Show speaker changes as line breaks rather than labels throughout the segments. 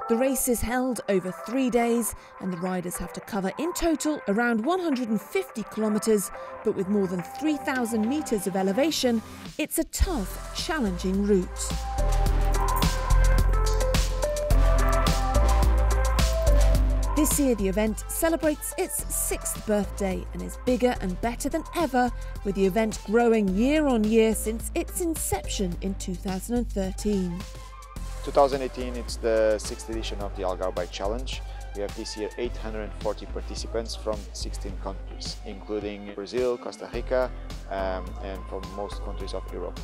The race is held over 3 days and the riders have to cover in total around 150 kilometres, but with more than 3,000 metres of elevation, it's a tough, challenging route. This year the event celebrates its 6th birthday and is bigger and better than ever, with the event growing year on year since its inception in 2013.
2018, it's the 6th edition of the Algarve Bike Challenge. We have this year 840 participants from 16 countries, including Brazil, Costa Rica, and from most countries of Europe.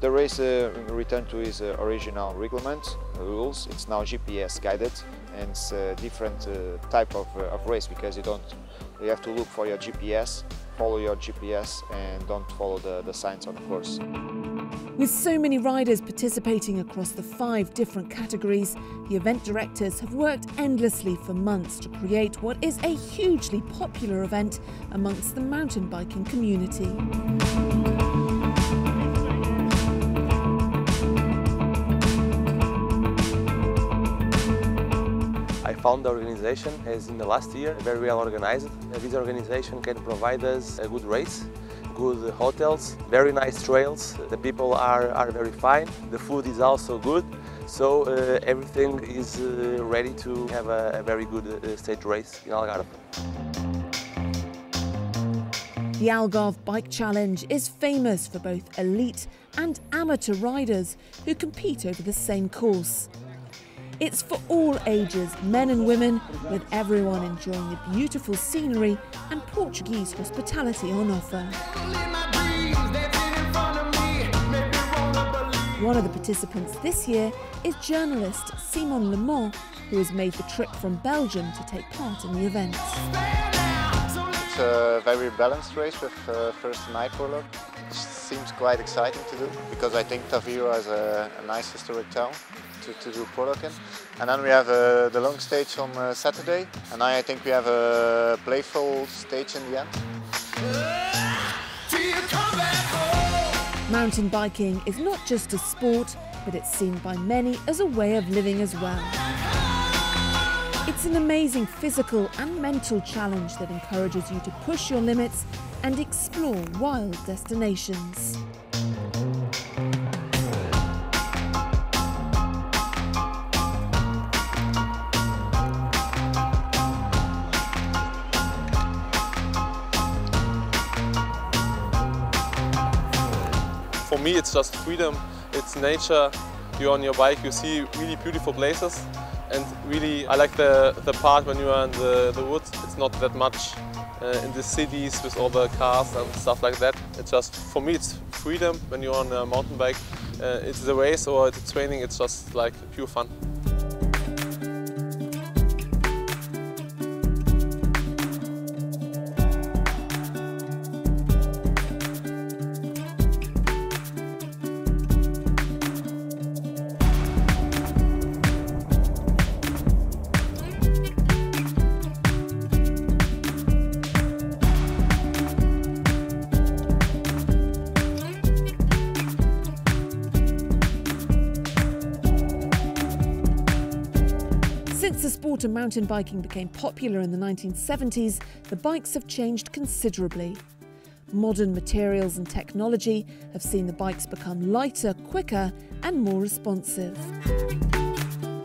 The race returned to its original reglement, rules. It's now GPS guided, and it's a different type of race because you have to look for your GPS, follow your GPS, and don't follow the signs on the course.
With so many riders participating across the 5 different categories, the event directors have worked endlessly for months to create what is a hugely popular event amongst the mountain biking community.
I found the organization as in the last year very well organized. This organization can provide us a good race, good hotels, very nice trails. The people are very fine. The food is also good. So everything is ready to have a very good stage race in Algarve.
The Algarve Bike Challenge is famous for both elite and amateur riders who compete over the same course. It's for all ages, men and women, with everyone enjoying the beautiful scenery and Portuguese hospitality on offer. One of the participants this year is journalist Simon Le Mans, who has made the trip from Belgium to take part in the event.
It's a very balanced race with first night prologue. It seems quite exciting to do because I think Taviro has a nice historic town to do prologue in. And then we have the long stage on Saturday, and I think we have a playful stage in the end.
Mountain biking is not just a sport, but it's seen by many as a way of living as well. It's an amazing physical and mental challenge that encourages you to push your limits and explore wild destinations.
For me, it's just freedom, it's nature. You're on your bike, you see really beautiful places, and really I like the part when you are in the woods. It's not that much in the cities with all the cars and stuff like that. It's just, for me, it's freedom when you're on a mountain bike. It's the race or it's training, it's just like pure fun.
Since the sport of mountain biking became popular in the 1970s, the bikes have changed considerably. Modern materials and technology have seen the bikes become lighter, quicker and more responsive.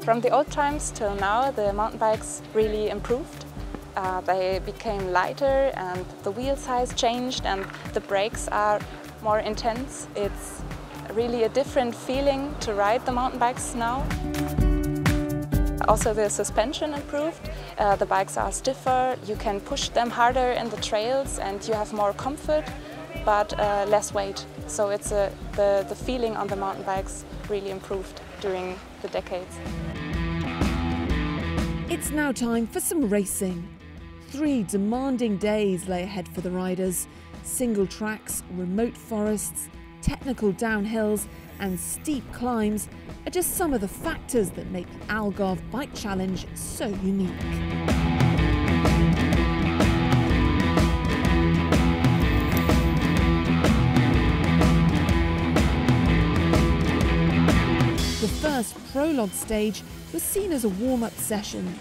From the old times till now, the mountain bikes really improved. They became lighter and the wheel size changed and the brakes are more intense. It's really a different feeling to ride the mountain bikes now. Also the suspension improved, the bikes are stiffer, you can push them harder in the trails and you have more comfort, but less weight. So it's the feeling on the mountain bikes really improved during the decades.
It's now time for some racing. 3 demanding days lay ahead for the riders. Single tracks, remote forests, technical downhills and steep climbs are just some of the factors that make the Algarve Bike Challenge so unique. The first prologue stage was seen as a warm-up session.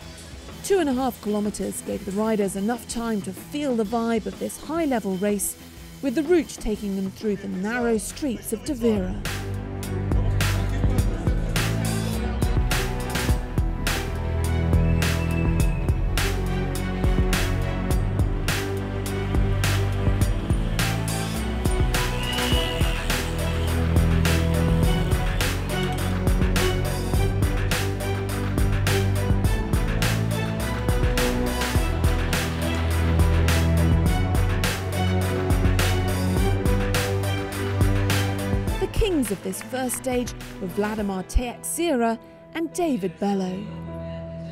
2.5 kilometres gave the riders enough time to feel the vibe of this high-level race, with the route taking them through the narrow streets of Tavira. Kings of this first stage were Vladimir Teixeira and David Bello.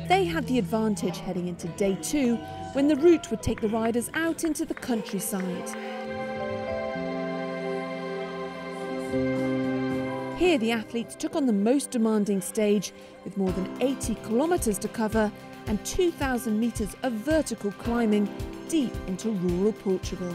They had the advantage heading into day 2, when the route would take the riders out into the countryside. Here the athletes took on the most demanding stage, with more than 80 kilometres to cover and 2,000 metres of vertical climbing deep into rural Portugal.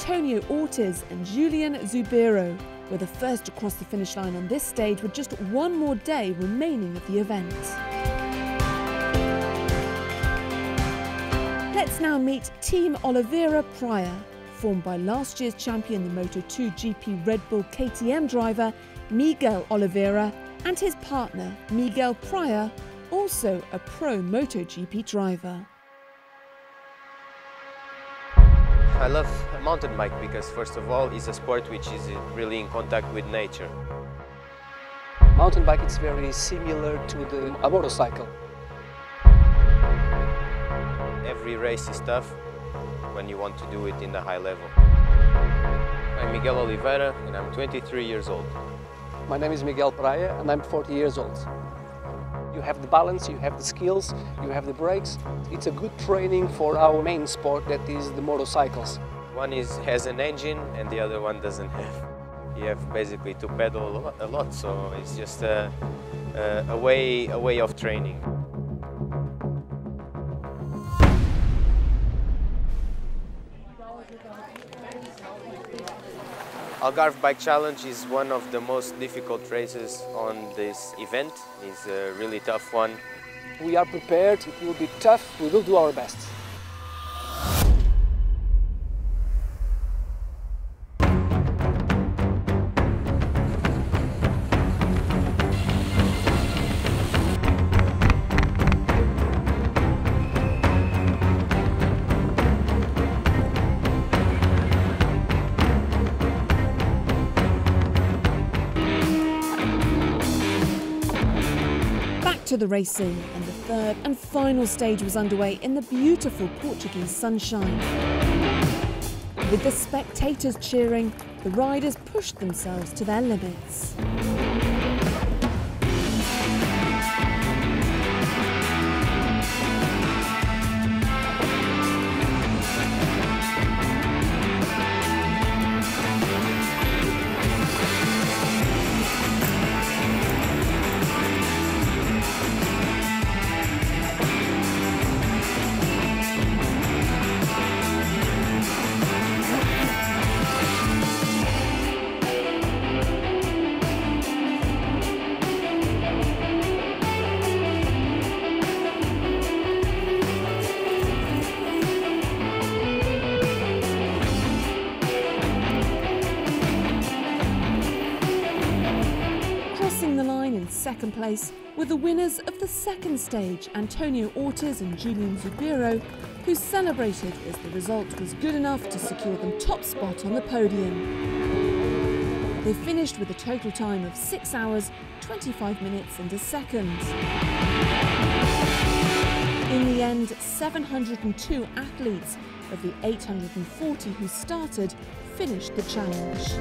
Antonio Ortiz and Julian Zubero were the first to cross the finish line on this stage, with just one more day remaining of the event. Let's now meet Team Oliveira Praia, formed by last year's champion, the Moto2 GP Red Bull KTM driver Miguel Oliveira, and his partner Miguel Praia, also a pro MotoGP driver.
I love mountain bike because, first of all, it's a sport which is really in contact with nature.
Mountain bike is very similar to a motorcycle.
Every race is tough when you want to do it in the high level. I'm Miguel Oliveira and I'm 23 years old.
My name is Miguel Praia and I'm 40 years old. You have the balance, you have the skills, you have the brakes. It's a good training for our main sport, that is the motorcycles.
One has an engine and the other one doesn't have. You have basically to pedal a lot, so it's just a way of training. Algarve Bike Challenge is one of the most difficult races on this event. It's a really tough one.
We are prepared, it will be tough, we will do our best.
To the racing, and the third and final stage was underway in the beautiful Portuguese sunshine. With the spectators cheering, the riders pushed themselves to their limits. In second place were the winners of the second stage, Antonio Ortiz and Julian Zubero, who celebrated as the result was good enough to secure them top spot on the podium. They finished with a total time of 6 hours, 25 minutes and a second. In the end, 702 athletes of the 840 who started finished the challenge.